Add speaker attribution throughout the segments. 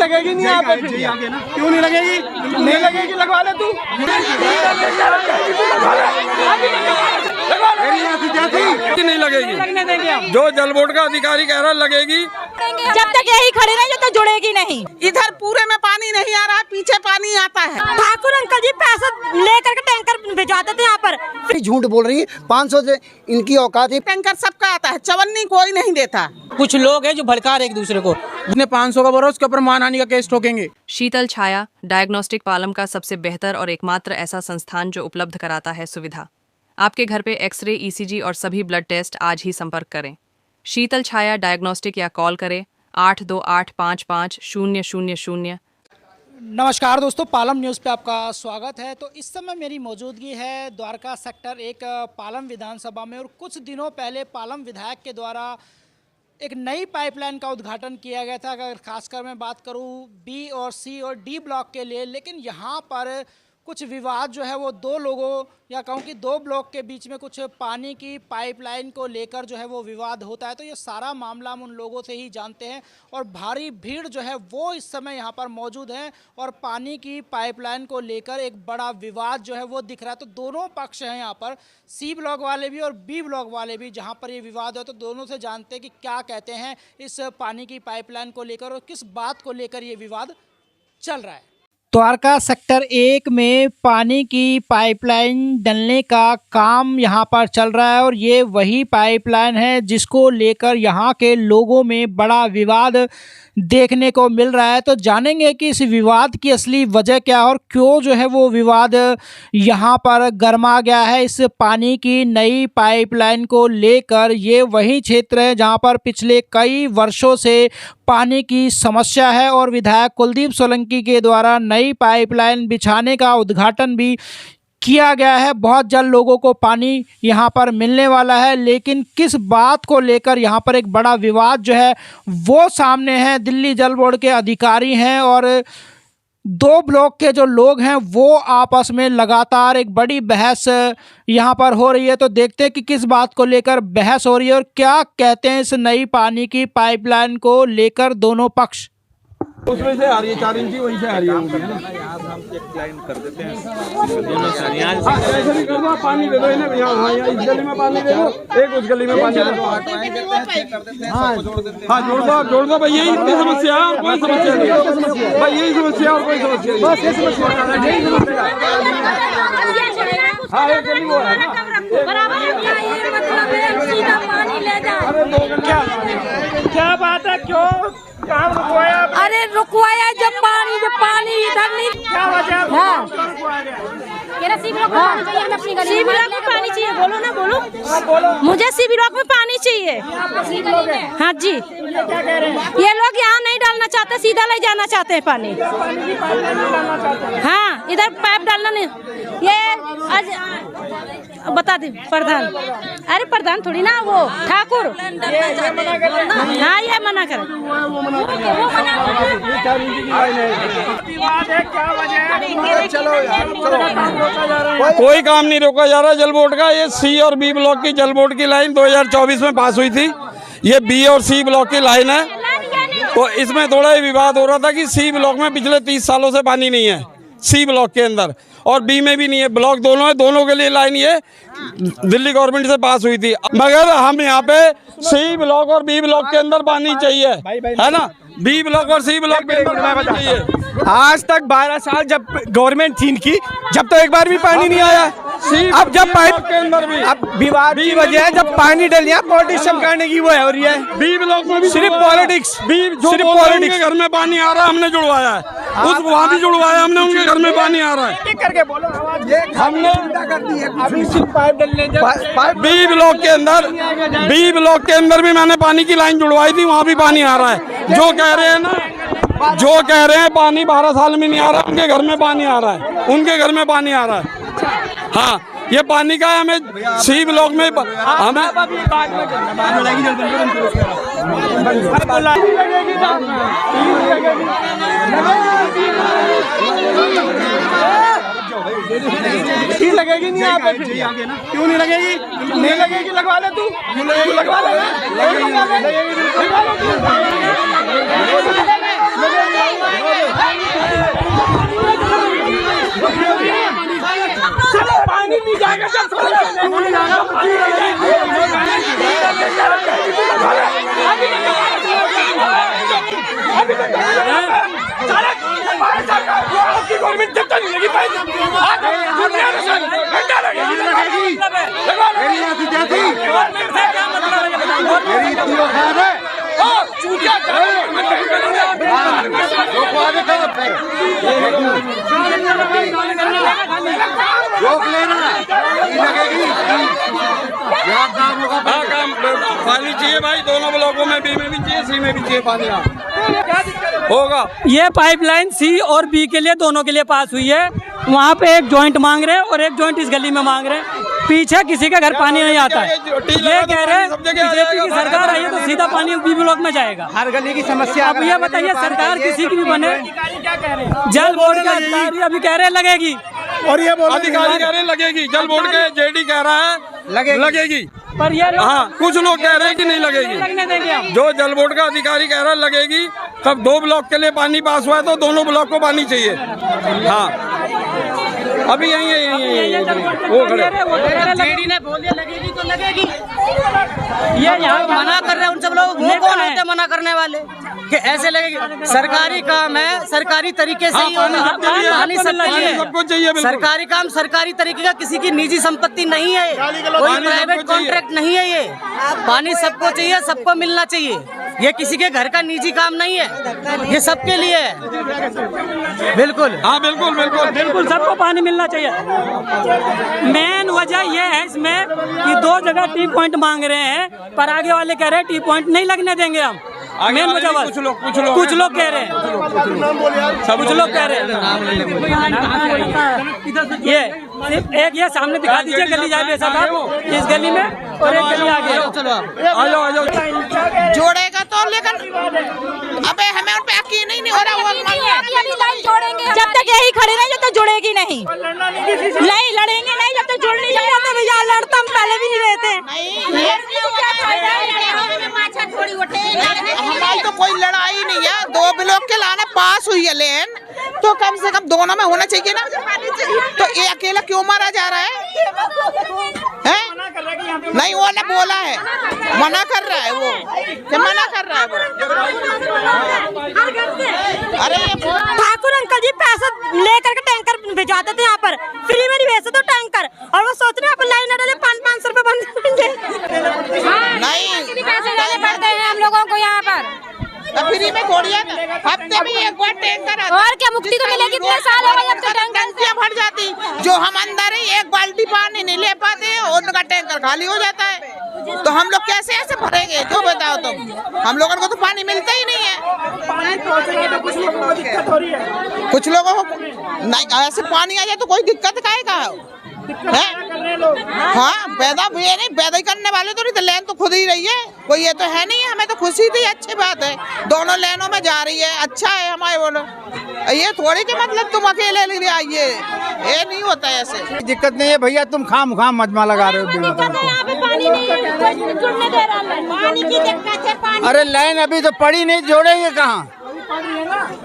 Speaker 1: लगेगी नहीं यहाँ पे, क्यों नहीं लगेगी? नहीं लगेगी, लगवा ले तू। नहीं लगेगी, जो जल बोर्ड का अधिकारी कह रहा लगेगी।
Speaker 2: जब तक यही खड़े रहेंगे तो जुड़ेगी नहीं।
Speaker 3: इधर पूरे में पानी नहीं आ रहा है, पीछे पानी आता है।
Speaker 2: ठाकुर अंकल जी पैसा लेकर के टैंकर भिजवाते थे यहाँ पर।
Speaker 4: झूठ बोल रही है, 500 से इनकी औकात है।
Speaker 3: टैंकर सबका आता है, चवन्नी कोई नहीं देता।
Speaker 1: कुछ लोग हैं जो भड़का रहे एक दूसरे को, जिसने 500 का बोला उसके ऊपर मानहानि का केस ठोकेंगे।
Speaker 5: शीतल छाया डायग्नोस्टिक पालम का सबसे बेहतर और एकमात्र ऐसा संस्थान जो उपलब्ध कराता है सुविधा। आपके घर पे एक्सरे, ईसीजी और सभी ब्लड टेस्ट आज ही संपर्क करें। शीतल छाया डायग्नोस्टिक या कॉल करें 82855000।
Speaker 6: नमस्कार दोस्तों, पालम न्यूज़ पे आपका स्वागत है। तो इस समय मेरी मौजूदगी है द्वारका सेक्टर 1 पालम विधानसभा में, और कुछ दिनों पहले पालम विधायक के द्वारा एक नई पाइपलाइन का उद्घाटन किया गया था। अगर खासकर मैं बात करूं बी और सी और डी ब्लॉक के लिए, लेकिन यहां पर कुछ विवाद जो है वो दो लोगों या कहूँ कि दो ब्लॉक के बीच में कुछ पानी की पाइपलाइन को लेकर जो है वो विवाद होता है। तो ये सारा मामला हम उन लोगों से ही जानते हैं, और भारी भीड़ जो है वो इस समय यहाँ पर मौजूद है, और पानी की पाइपलाइन को लेकर एक बड़ा विवाद जो है वो दिख रहा है। तो दोनों पक्ष हैं यहाँ पर, सी ब्लॉक वाले भी और बी ब्लॉक वाले भी, जहाँ पर ये विवाद है। तो दोनों से जानते हैं कि क्या कहते हैं इस पानी की पाइपलाइन को लेकर और किस बात को लेकर ये विवाद चल रहा है। द्वारका सेक्टर 1 में पानी की पाइपलाइन डलने का काम यहाँ पर चल रहा है, और ये वही पाइपलाइन है जिसको लेकर यहाँ के लोगों में बड़ा विवाद देखने को मिल रहा है। तो जानेंगे कि इस विवाद की असली वजह क्या है और क्यों जो है वो विवाद यहाँ पर गर्मा गया है। इस पानी की नई पाइपलाइन को लेकर ये वही क्षेत्र है जहाँ पर पिछले कई वर्षों से पानी की समस्या है, और विधायक कुलदीप सोलंकी के द्वारा नई पाइपलाइन बिछाने का उद्घाटन भी किया गया है। बहुत जल्द लोगों को पानी यहाँ पर मिलने वाला है, लेकिन किस बात को लेकर यहाँ पर एक बड़ा विवाद जो है वो सामने है। दिल्ली जल बोर्ड के अधिकारी हैं और दो ब्लॉक के जो लोग हैं वो आपस में लगातार एक बड़ी बहस यहाँ पर हो रही है। तो देखते हैं कि किस बात को लेकर बहस हो रही है और क्या कहते हैं इस नई पानी की पाइपलाइन को लेकर दोनों पक्ष।
Speaker 1: उसमें से आ रही है 4 इंची, वहीं से आ रही है।
Speaker 7: हम एक लाइन कर देते हैं,
Speaker 1: ऐसे भी कर दो, पानी दे दो इन्हें, यहाँ इस गली में पानी दे दो, एक उस गली में पानी दे दो। हाँ जोड़ दो भाई, यही इतनी समस्या है और कोई समस्या नहीं है भाई, यही समस्या और कोई समस्या नहीं। बस ये समस्या हाँ, एक गली वो है ना। क्या बात है, क्यों रुकवाया?
Speaker 2: अरे रुकवाया जब पानी इधर नहीं,
Speaker 1: क्या वजह?
Speaker 2: सी ब्लॉक में पानी चाहिए। बोलो ना, बोलो। मुझे सी ब्लॉक में पानी चाहिए। हाँ जी, ये लोग यहाँ नहीं डालना चाहते, सीधा ले जाना चाहते हैं पानी। हाँ, इधर पाइप डालना नहीं। ये आज बता दे प्रधान। अरे प्रधान थोड़ी ना, वो ठाकुर। हाँ, ये मना कर।
Speaker 1: कोई काम नहीं रोका जा रहा जल बोर्ड का। ये सी और बी ब्लॉक की जल बोर्ड की लाइन 2024 में पास हुई थी। ये बी और सी ब्लॉक की लाइन है, तो इसमें थोड़ा ही विवाद हो रहा था कि सी ब्लॉक में पिछले 30 सालों से पानी नहीं है, सी ब्लॉक के अंदर, और बी में भी नहीं है। ब्लॉक दोनों है, दोनों के लिए लाइन ये दिल्ली गवर्नमेंट से पास हुई थी। मगर हम यहाँ पे सी ब्लॉक और बी ब्लॉक के अंदर पानी चाहिए, है ना। बी ब्लॉक और सी ब्लॉक के अंदर पानी चाहिए।
Speaker 8: आज तक 12 साल जब गवर्नमेंट थी इनकी, जब तो एक बार भी पानी नहीं आया। अब जब पाइप
Speaker 1: के अंदर भी
Speaker 8: अब विवाद की वजह है, जब पानी डल गया पॉलिटिक्स करने की वो है, और ये
Speaker 1: बी ब्लॉक में भी
Speaker 8: सिर्फ पॉलिटिक्स,
Speaker 1: सिर्फ पॉलिटिक्स। घर में पानी आ रहा है, हमने जुड़वाया है, उस वहाँ भी जुड़वाया हमने, उनके घर में पानी आ रहा है।
Speaker 8: करके बोलो,
Speaker 1: हमने
Speaker 8: अभी सिर्फ पाइप डलने
Speaker 1: बी ब्लॉक के अंदर भी मैंने पानी की लाइन जुड़वाई थी, वहाँ भी पानी आ रहा है। जो कह रहे हैं ना, जो कह रहे हैं पानी 12 साल में नहीं आ रहा, उनके घर में पानी आ रहा है, उनके घर में पानी आ रहा है। हाँ, ये पानी का हमें सी ब्लॉक में हमें
Speaker 7: लगेगी नहीं यहाँ पे, क्यों नहीं लगेगी? नहीं लगेगी, लगवा ले तू, लगवा ले।
Speaker 8: आपकी गवर्नमेंट जब तक नहीं लगी पाई घंटा लगेगी।
Speaker 1: हाँ काम पानी चाहिए भाई, दोनों ब्लॉकों में, बी में भी चाहिए, सी में भी चाहिए पानी। होगा
Speaker 9: ये पाइपलाइन सी और बी के लिए, दोनों के लिए पास हुई है। वहाँ पे एक जॉइंट मांग रहे हैं और एक जॉइंट इस गली में मांग रहे हैं। पीछे किसी के घर पानी नहीं आता है। ये कह रहे हैं बीजेपी की सरकार आई है तो सीधा पानी बी ब्लॉक में जाएगा।
Speaker 4: हर गली की समस्या।
Speaker 9: अब ये बताइए, सरकार किसी की भी बने, जल बोर्ड का अधिकारी अभी कह रहे लगेगी,
Speaker 8: और ये
Speaker 1: अधिकारी कह रहे लगेगी, जल बोर्ड के जेडी कह रहा है लगेगी।
Speaker 9: पर ये
Speaker 1: हाँ, कुछ लोग कह रहे हैं कि नहीं लगेगी।
Speaker 9: लगने देंगे हम।
Speaker 1: जो जल बोर्ड का अधिकारी कह रहा है लगेगी। तब 2 ब्लॉक के लिए पानी पास हुआ है तो दोनों ब्लॉक को पानी चाहिए। हाँ अभी यही वो खड़े
Speaker 3: जेडी ने बोल दिया लगेगी तो लगेगी।
Speaker 9: ये यहाँ
Speaker 3: मना कर रहे हैं उन सब लोग, वो कौन होते हैं मना करने वाले कि ऐसे लगेगी? सरकारी काम है, सरकारी तरीके से ही होना। पानी
Speaker 1: सबको चाहिए।
Speaker 3: सरकारी काम सरकारी तरीके का, किसी की निजी संपत्ति नहीं है, कोई प्राइवेट कॉन्ट्रैक्ट नहीं है। ये पानी सबको चाहिए, सबको मिलना चाहिए। ये किसी के घर का निजी काम नहीं है, ये सबके लिए है। बिल्कुल,
Speaker 1: हाँ बिल्कुल बिल्कुल
Speaker 9: बिल्कुल सबको पानी मिलना चाहिए। मेन वजह यह है इसमें कि 2 जगह टी पॉइंट मांग रहे हैं, पर आगे वाले कह रहे हैं टी पॉइंट नहीं लगने देंगे हम। मेन वजह कुछ लोग कह रहे हैं, कुछ लोग कह रहे हैं। ये सिर्फ एक ये सामने दिखा दीजिए गली जाए वैसा था, इस गली में और एक गली आगे।
Speaker 1: आ जाओ
Speaker 3: जोड़ेगा तो, लेकिन अबे हमें उन पे यकीन नहीं हो रहा।
Speaker 2: जब तक यही खड़े रहे जब तक जुड़ेगी नहीं, लड़ेंगे नहीं जब तक जुड़ नहीं जाएगा। तो भैया लड़ता हम पहले भी नहीं रहते।
Speaker 3: हमारी तो कोई लड़ाई नहीं है, 2 ब्लॉक के लाने पास हुई है लेन, तो कम से कम दोनों में होना चाहिए ना। तो ये अकेला क्यों मारा जा रहा है? नहीं, वो ने बोला है, मना कर रहा है वो, क्या मना कर रहा है वो? अरे
Speaker 2: ठाकुर अंकल जी पैसा लेकर के टैंकर भिजवाते थे यहाँ पर, फ्री में नहीं भेजते तो टैंकर, और वो सोच रहे हैं लाइन न डाले 500 रुपए बंद करेंगे।
Speaker 3: नहीं,
Speaker 2: पैसे डाले पड़ते हैं हम लोगों को यहाँ पर।
Speaker 3: फ्री में थोड़ी है, हफ्ते में एक बार टैंकर आता है।
Speaker 2: और क्या मुक्ति तो मिलेगी? कितने साल हो गए अब तक
Speaker 3: टंकियां भर जाती, जो हम अंदर ही 1 बाल्टी पानी नहीं ले पाते, उनका टैंकर खाली हो जाता है। तो हम लोग कैसे ऐसे भरेंगे? जो बताओ तुम, हम लोगों को तो पानी मिलता ही नहीं है। कुछ लोगों को नहीं, ऐसे पानी आ जाए तो कोई दिक्कत काहे का है? हाँ, पैदा ये नहीं, पैदा ही करने वाले तो नहीं, तो लेन तो खुद ही रही है, कोई ये तो है नहीं। हमें तो खुशी थी, अच्छी बात है, दोनों लेनों में जा रही है, अच्छा है हमारे। बोलो ये थोड़ी कि मतलब तुम अकेले ले आइए, ये नहीं होता है ऐसे।
Speaker 4: दिक्कत नहीं है भैया, तुम खाम मजमा लगा रहे हो।
Speaker 2: पानी नहीं है, कोई जुड़ने दे रहा है। पानी की दिक्कत है, पानी।
Speaker 4: अरे लाइन अभी तो पड़ी नहीं, जोड़ेंगे कहाँ?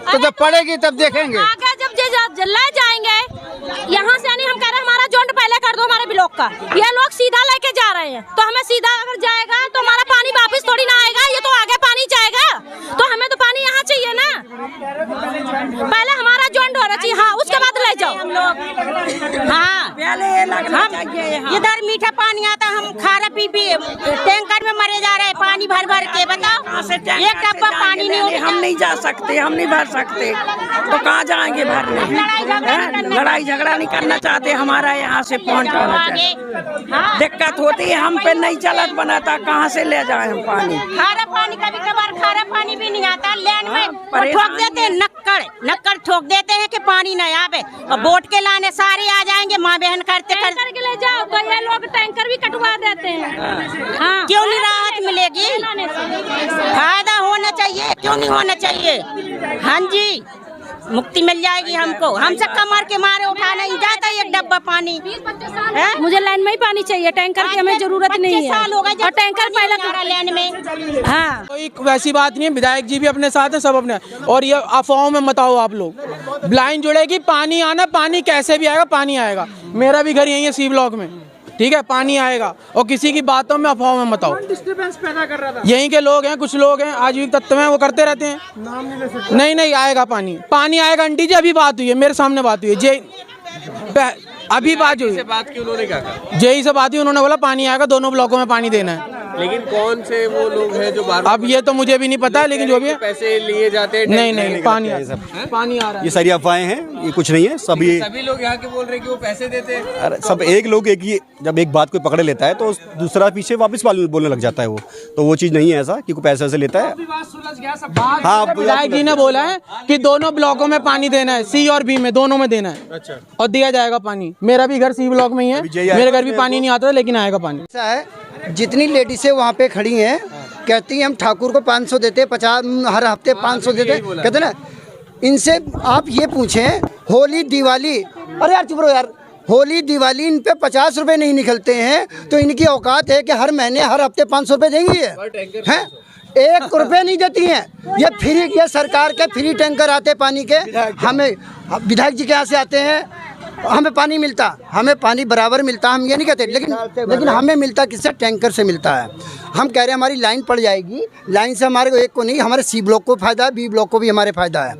Speaker 4: तो जब पड़ेगी तब देखेंगे।
Speaker 2: आगे जब ले जाएंगे यहाँ से, यानी हम कह रहे हैं हमारा जोड़ पहले कर दो हमारे ब्लॉक का। ये लोग सीधा लेके जा रहे हैं, तो हमें सीधा अगर जाएगा तो हमारा पानी वापस थोड़ी ना आएगा। ये तो आगे पानी जाएगा, तो हमें तो पानी यहाँ चाहिए ना। पहले हमारा जोड़ होना चाहिए, हाँ, उसके बाद ले जाओ। हाँ, इधर मीठा पानी आता, हम खारा पी टैंकर में मरे जा रहे हैं, पानी भर भर के। बताओ, एक डब्बा पानी नहीं,
Speaker 9: हम नहीं जा सकते, हम नहीं भर सकते, तो कहाँ जाएंगे भरने? लड़ाई झगड़ा नहीं करना चाहते, हमारा यहाँ से पहुँच होना चाहिए। दिक्कत होती है, हम पे नहीं चलत बनाता, कहाँ से ले जाए हम पानी?
Speaker 2: खारा पानी, कभी कभार खारा पानी भी नहीं आता लेन में, ठोक देते हैं, नक्कड़ ठोक देते हैं कि पानी नहीं आवे। और बोट के लाने सारे आ जाएंगे, माँ बहन करते के ले जाओ, तो ये लोग टैंकर भी कटवा देते हैं। हाँ, क्यों नहीं राहत मिलेगी? फायदा होना चाहिए, क्यों नहीं होना चाहिए? हाँ जी, मुक्ति मिल जाएगी हमको। हम सब कमर के मारे उठा नहीं जाता एक डब्बा पानी। मुझे लाइन में ही पानी चाहिए, टैंकर की हमें जरूरत नहीं है। और टैंकर पहले लाइन में। हाँ,
Speaker 8: कोई वैसी बात नहीं है, विधायक जी भी अपने साथ है, सब अपने। और ये अफवाहों में मत आओ आप लोग। लाइन जुड़ेगी, पानी आना, पानी कैसे भी आएगा, पानी आएगा। मेरा भी घर यही है सी ब्लॉक में,
Speaker 10: ठीक है, पानी आएगा और किसी की बातों में अफवाहों में मत आओ।
Speaker 6: डिस्टर्बेंस पैदा कर रहा था।
Speaker 10: यहीं के लोग हैं, कुछ लोग हैं आजीविक तत्व हैं, वो करते रहते हैं।
Speaker 6: नाम नहीं ले सकते।
Speaker 10: नहीं आएगा पानी, पानी आएगा। आंटी जी अभी बात हुई है, मेरे सामने बात हुई है, अभी बात हुई।
Speaker 7: बात की उन्होंने क्या कहा?
Speaker 10: जेई से बात हुई, उन्होंने बोला पानी आएगा, दोनों ब्लॉकों में पानी देना है।
Speaker 7: लेकिन कौन से वो लोग हैं जो बार
Speaker 10: अब ये तो मुझे भी नहीं पता है, लेकिन जो भी है
Speaker 7: पैसे लिए जाते हैं?
Speaker 10: नहीं पानी आ रहा है।
Speaker 11: ये सारी अफवाहें हैं, ये कुछ नहीं है।
Speaker 7: सभी लोग यहाँ के बोल रहे हैं कि वो पैसे देते हैं।
Speaker 11: अरे सब एक लोग एक ही, जब एक बात कोई पकड़े लेता है तो दूसरा पीछे वापस बोलने लग जाता है। वो तो वो चीज़ नहीं है ऐसा कि कोई पैसे वैसे लेता है।
Speaker 10: हाँ, विधायक जी ने बोला है कि दोनों ब्लॉकों में पानी देना है, सी और बी में, दोनों में देना है।
Speaker 7: अच्छा।
Speaker 10: और दिया जाएगा पानी। मेरा भी घर सी ब्लॉक में ही है, मेरे घर भी पानी नहीं आता, लेकिन आएगा पानी।
Speaker 4: ऐसा है, जितनी लेडीसें वहाँ पे खड़ी हैं कहती हैं हम ठाकुर को 500 देते, 50 हर हफ्ते 500 देते, कहते ना। इनसे आप ये पूछें, होली दिवाली, अरे यार चुप रहो यार, होली दिवाली इन पे 50 रुपए नहीं निकलते हैं तो इनकी औकात है कि हर महीने हर हफ्ते 500 रुपए देंगी हैं? 1 रुपए नहीं देती हैं। ये फ्री, ये सरकार के फ्री टैंकर आते पानी के, हमें विधायक जी के यहाँ से आते हैं, हमें पानी मिलता, हमें पानी बराबर मिलता, हम ये नहीं कहते, लेकिन हमें मिलता किससे? टैंकर से मिलता है। हम कह रहे हैं हमारी लाइन पड़ जाएगी, लाइन से हमारे को एक को नहीं, हमारे सी ब्लॉक को फायदा है, बी ब्लॉक को भी हमारे फायदा है।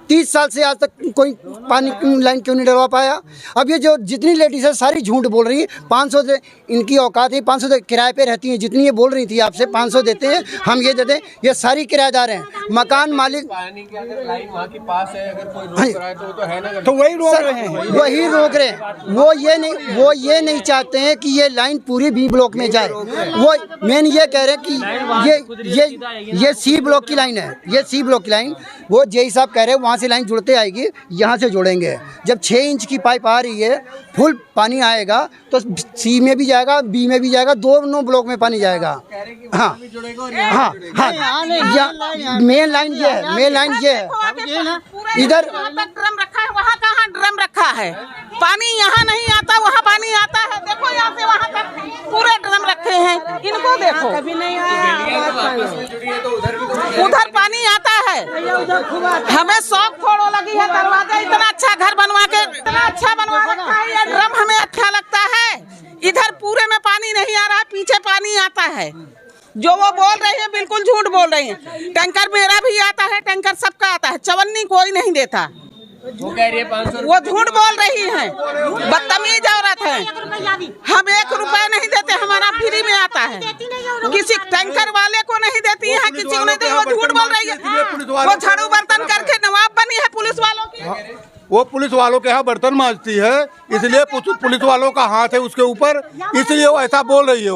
Speaker 4: 30 साल से आज तक कोई पानी लाइन क्यों नहीं डलवा पाया? अब ये जो जितनी लेडीज है सारी झूठ बोल रही है। 500 से इनकी औकात है, 500 से किराए पे रहती हैं, जितनी ये बोल रही थी आपसे 500 देते हैं, हम ये देते हैं। ये सारी किराएदार हैं, मकान मालिक।
Speaker 7: पानी की अगर लाइन वहाँ के पास है, अगर कोई रोक रहा है तो वो तो है ना,
Speaker 4: तो वही रोक रहे हैं, वही रोक रहे हैं। वो ये नहीं चाहते हैं कि ये लाइन पूरी बी ब्लॉक में जाए। वो मेन ये कह रहे हैं कि ये सी ब्लॉक की लाइन है, ये सी ब्लॉक की लाइन। वो जेई साहब कह रहे हैं वहाँ से लाइन जुड़ते आएगी, यहाँ से जोड़ेंगे। जब 6 इंच की पाइप आ रही है, फुल पानी आएगा तो सी में भी जाएगा, बी में भी जाएगा, दोनों ब्लॉक में पानी जाएगा। हाँ, मेन लाइन ये है, मेन लाइन ये है। इधर
Speaker 3: ड्रम रखा है, वहाँ कहाँ ड्रम रखा है? पानी यहाँ नहीं आता, वहाँ पानी आता है। देखो यहाँ से वहाँ तक पूरे ड्रम रखे हैं, इनको देखो। कभी नहीं आया, उधर पानी आता है। हमें शौक थोड़ा लगी है, दरवाजा इतना अच्छा घर बनवा के, इतना अच्छा बनवा रखा है, ये ड्रम हमें अच्छा लगता है। इधर पूरे में पानी नहीं आ रहा, पीछे पानी आता है। जो वो बोल रही है बिल्कुल झूठ बोल रही है। टैंकर मेरा भी आता है, टैंकर सबका आता है, चवन्नी कोई नहीं देता।
Speaker 7: वो कह रही है 500,
Speaker 3: वो झूठ बोल रही है, बदतमीज औरत है। हम 1 रुपया नहीं देते, हमारा फ्री में आता है। किसी टैंकर वाले को नहीं देती है, किसी को नहीं देती। वो झूठ बोल रही है। वो झाड़ू बर्तन करके नवाब बनी है पुलिस वालों की।
Speaker 12: वो पुलिस वालों के यहाँ बर्तन मांजती है, इसलिए पुलिस वालों का हाथ है उसके ऊपर, इसलिए वो ऐसा बोल रही है।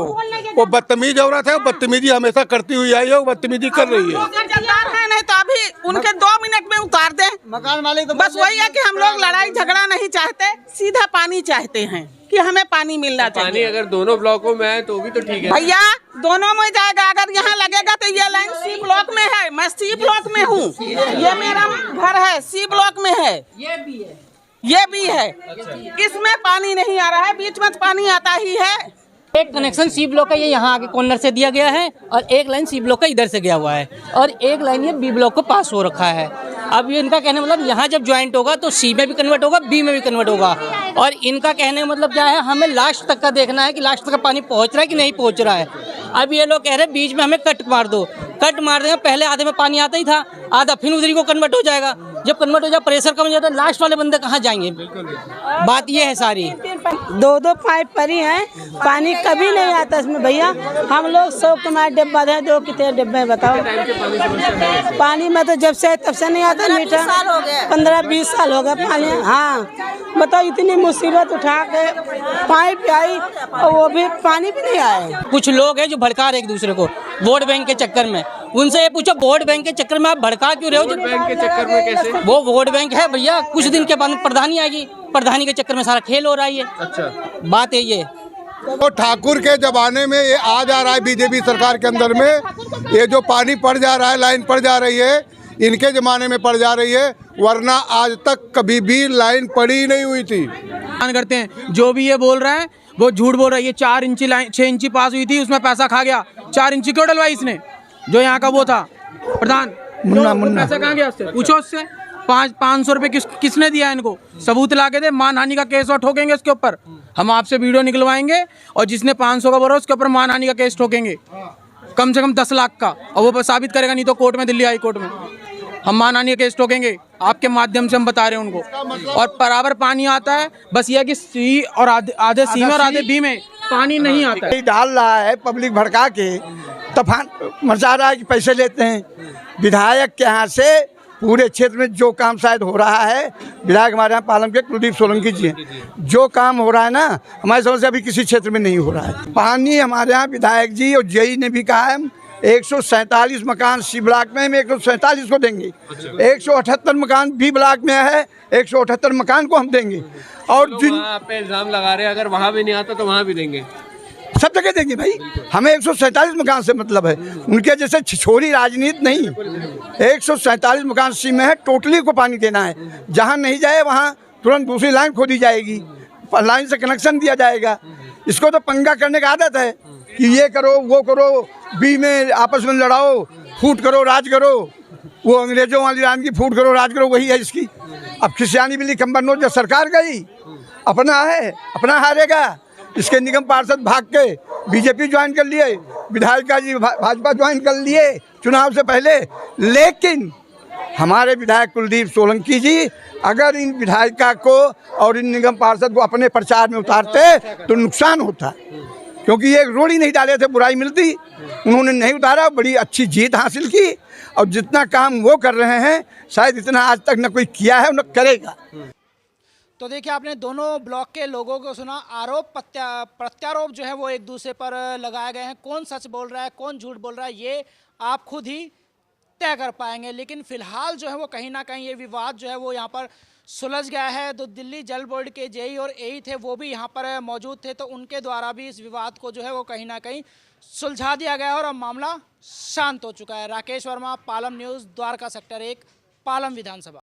Speaker 12: वो बदतमीज औरत है, बदतमीजी हमेशा करती हुई आई है, वो बदतमीजी कर रही है।
Speaker 3: है नहीं तो अभी उनके 2 मिनट में उतार दें।
Speaker 4: मकान मालिक
Speaker 3: बस वही है कि हम लोग लड़ाई झगड़ा नहीं चाहते, सीधा पानी चाहते हैं कि हमें पानी मिलना चाहिए।
Speaker 7: पानी अगर दोनों ब्लॉकों में है तो भी तो ठीक है
Speaker 3: भैया, दोनों में जाएगा। अगर यहाँ लगेगा तो ये लाइन सी ब्लॉक में है, मैं सी ब्लॉक में हूँ, ये मेरा घर है, सी ब्लॉक में है, ये भी है। इसमें पानी नहीं आ रहा है, बीच में पानी आता ही है।
Speaker 9: एक कनेक्शन सी ब्लॉक का ये यहाँ आगे कॉर्नर से दिया गया है और एक लाइन सी ब्लॉक का इधर से गया हुआ है और एक लाइन ये बी ब्लॉक को पास हो रखा है। अब ये इनका कहने मतलब यहाँ जब ज्वाइंट होगा तो सी में भी कन्वर्ट होगा, बी में भी कन्वर्ट होगा। और इनका कहने का मतलब क्या है, हमें लास्ट तक का देखना है कि लास्ट तक का पानी पहुँच रहा है कि नहीं पहुँच रहा है। अब ये लोग कह रहे हैं बीच में हमें कट मार दो, कट मार देंगे। पहले आधे में पानी आता ही था, आधा फिर उधरी को कन्वर्ट हो जाएगा। जब कन्वर्ट हो जाए प्रेशर कम हो जाता है, लास्ट वाले बंदे कहाँ जाएंगे? बात ये है सारी।
Speaker 13: 2 पाइप परी हैं, पानी कभी नहीं आता इसमें भैया। हम लोग 100 कमाए डिब्बा दें, 2 कितने डिब्बे बताओ? पानी में तो जब से तब से नहीं आता मीटर, 15-20 साल हो गए पानी। हाँ बताओ, इतनी मुसीबत उठा के पाइप आई और वो भी पानी भी नहीं आया।
Speaker 9: कुछ लोग हैं जो भड़का रहे एक दूसरे को वोट बैंक के चक्कर में। उनसे ये पूछो वोट बैंक के चक्कर में आप भड़का क्यों रहे हो?
Speaker 7: बैंक के चक्कर में कैसे?
Speaker 9: वो वोट बैंक है भैया, कुछ दिन के बाद प्रधानी आएगी, प्रधानी के चक्कर में सारा खेल हो रहा है।
Speaker 7: अच्छा,
Speaker 9: बात है ये।
Speaker 12: तो ठाकुर के जमाने में ये आ जा रहा है, बीजेपी सरकार के अंदर में ये जो पानी पड़ जा रहा है, लाइन पड़ जा रही है, इनके जमाने में पड़ जा रही है, वरना आज तक कभी भी लाइन पड़ी ही नहीं हुई थी।
Speaker 10: करते हैं जो भी ये बोल रहा है वो झूठ बोल रहा है। ये 4 इंची लाइन 6 इंची पास हुई थी, उसमें पैसा खा गया। 4 इंची क्यों डलवाई इसने? जो यहाँ का वो था प्रधान, मुन्ना पैसा कहाँ गया उससे? पूछो उससे। 500 रुपए किसने दिया इनको? सबूत ला के दे, मानहानि का केस और ठोकेंगे इसके ऊपर। हम आपसे वीडियो निकलवाएंगे और जिसने 500 का भरा उसके ऊपर मानहानि का केस ठोकेंगे, कम से कम 10 लाख का, और वो साबित करेगा नहीं तो कोर्ट में, दिल्ली हाई कोर्ट में हम मानहानि का केस ठोकेंगे। आपके माध्यम से हम बता रहे हैं उनको। और बराबर पानी आता है, बस ये है कि सी और आधे सी में और आधे बी में पानी नहीं आता है।
Speaker 14: डाल रहा है पब्लिक भड़का के, तूफान मचा रहा है कि पैसे लेते हैं विधायक के यहाँ से। पूरे क्षेत्र में जो काम शायद हो रहा है, विधायक हमारे यहाँ पालम के कुलदीप सोलंकी जी हैं, जो काम हो रहा है ना हमारी समझ से अभी किसी क्षेत्र में नहीं हो रहा है। पानी हमारे यहाँ विधायक जी और जेई ने भी कहा है 147 मकान सी ब्लॉक में हम 147 को देंगे, 178 मकान बी ब्लॉक में है, 178 मकान को हम देंगे। और जिन
Speaker 7: पे इल्जाम लगा रहे हैं अगर वहाँ भी नहीं आता तो वहाँ भी देंगे,
Speaker 14: सब जगह देंगे भाई। हमें 147 मकान से मतलब है, उनके जैसे छिछोरी राजनीति नहीं। 147 मकान सी में है, टोटली को पानी देना है। जहाँ नहीं जाए वहाँ तुरंत दूसरी लाइन खोदी जाएगी, लाइन से कनेक्शन दिया जाएगा। इसको तो पंगा करने का आदत है कि ये करो वो करो, बी में आपस में लड़ाओ, फूट करो राज करो, वो अंग्रेजों वाली राज की फूट करो राज करो, वही है इसकी। अब खिसियानी बिल्ली कंबर नोट जब सरकार गई, अपना है अपना हारेगा। इसके निगम पार्षद भाग के बीजेपी ज्वाइन कर लिए, विधायिका जी भाजपा ज्वाइन कर लिए चुनाव से पहले। लेकिन हमारे विधायक कुलदीप सोलंकी जी अगर इन विधायिका को और इन निगम पार्षद को अपने प्रचार में उतारते तो नुकसान होता, क्योंकि ये रोड ही नहीं डाले थे बुराई मिलती। उन्होंने नहीं उतारा, बड़ी अच्छी जीत हासिल की। और जितना काम वो कर रहे हैं शायद इतना आज तक न कोई किया है न करेगा।
Speaker 6: तो देखिए आपने दोनों ब्लॉक के लोगों को सुना। आरोप प्रत्यारोप जो है वो एक दूसरे पर लगाए गए हैं। कौन सच बोल रहा है कौन झूठ बोल रहा है ये आप खुद ही तय कर पाएंगे। लेकिन फिलहाल जो है वो कहीं ना कहीं ये विवाद जो है वो यहाँ पर सुलझ गया है। तो दिल्ली जल बोर्ड के जेई और एई थे, वो भी यहाँ पर मौजूद थे, तो उनके द्वारा भी इस विवाद को जो है वो कहीं ना कहीं सुलझा दिया गया है और अब मामला शांत हो चुका है। राकेश वर्मा, पालम न्यूज़, द्वारका सेक्टर 1, पालम विधानसभा।